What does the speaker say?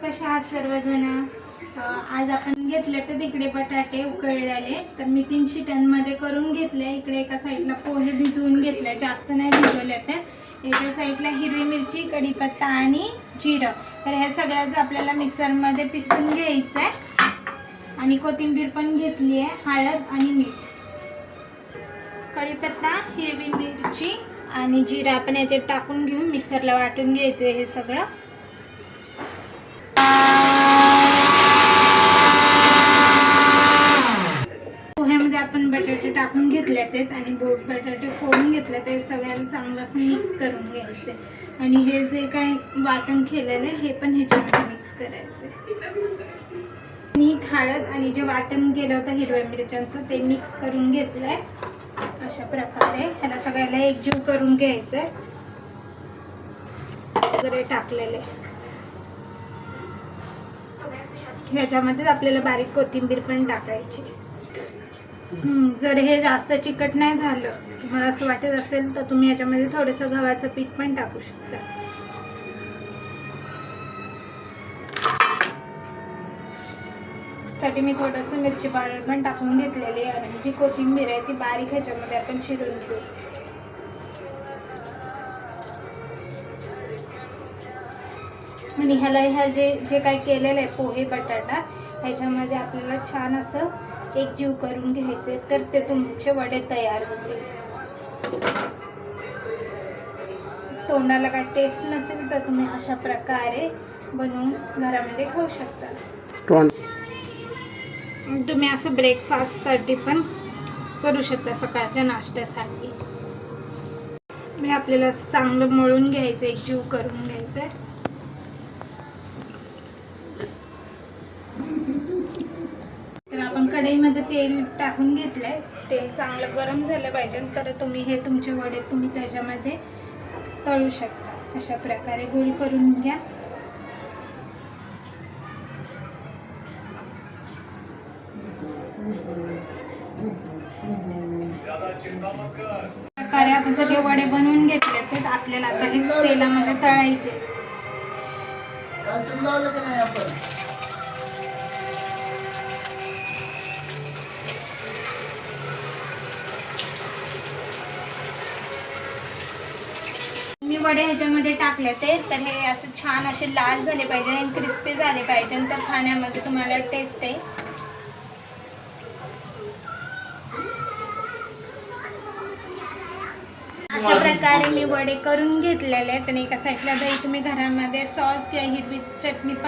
कसे आहात सर्वजण? आज आपण घेतले तर तिकडे बटाटे उकळलेले, तर मी 3 शिट्यांमध्ये करून घेतले. इकडे एका साईडला पोहे भिजवून घेतले, जास्त नाही भिजवले. तर एका साईडला हिरवी मिरची, कढीपत्ता आणि जिरं, तर हे सगळ्याचं आपल्याला मिक्सरमध्ये पिसून घ्यायचं आहे. आणि कोथिंबीर पण घेतली आहे, हळद आणि मीठ. कढीपत्ता, हिरवी मिरची आणि जिरं आपण याच्यात टाकून घेऊन मिक्सरला वाटून घ्यायचं हे सगळं. पोह्यामध्ये आपण बटाटे टाकून घेतले आहेत आणि बटाटे फोडून घेतले, ते सगळ्याला चांगलं असं मिक्स करून घ्यायचे. आणि हे जे काही वाटण केलेलं आहे हे पण ह्याच्यामध्ये मिक्स करायचे. मीठ, हळद आणि जे वाटण केलं होतं हिरव्या मिरच्यांचं ते मिक्स करून घेतलंय. अशा प्रकारे ह्याला सगळ्याला एकजीव करून घ्यायचंय. वगैरे टाकलेले ह्याच्यामध्ये आपल्याला बारीक कोथिंबीर पण टाकायची. जर हे जास्त चिकट नाही झालं, तुम्हाला असं वाटत असेल तर तुम्ही ह्याच्यामध्ये थोडंसं गव्हाचं पीठ पण टाकू शकता. साठी मी थोडंसं मिरची पावडर पण टाकून घेतलेली आहे. आणि जी कोथिंबीर आहे ती बारीक ह्याच्यामध्ये आपण चिरून घेऊ. आणि ह्या जे काही केलेलं आहे पोहे बटाटा, ह्याच्यामध्ये आपल्याला छान असं एकजीव करून घ्यायचे, तर ते तुमचे वडे तयार होतील. तोंडाला काय टेस्ट नसेल तर तुम्ही अशा प्रकारे बनवून घरामध्ये खाऊ शकता. तुम्ही असं ब्रेकफास्टसाठी पण करू शकता, सकाळच्या नाश्त्यासाठी. म्हणजे आपल्याला असं चांगलं मळून घ्यायचं, एकजीव करून घ्यायचं. तर आपण कढईमध्ये तेल टाकून घेतलंय. तेल चांगलं गरम झालं पाहिजे, तर तुम्ही हे तुमचे वडे तुम्ही त्याच्यामध्ये तळू शकता. अशा प्रकारे गोल करून घ्या. प्रकारे आपण सगळे वडे बनवून घेतले, तर आपल्याला आता हे तेलामध्ये तळायचे. मी वडे ह्याच्यामध्ये टाकले तर हे असं छान असे लाल झाले पाहिजे आणि क्रिस्पी झाले पाहिजे, तर खाण्यामध्ये तुम्हाला टेस्ट आहे. अशा प्रकारे मी वडे करून घेतलेले आहेत. आणि एका साईडला दही, तुम्ही घरामध्ये सॉस किंवा हिरवी चटणी पण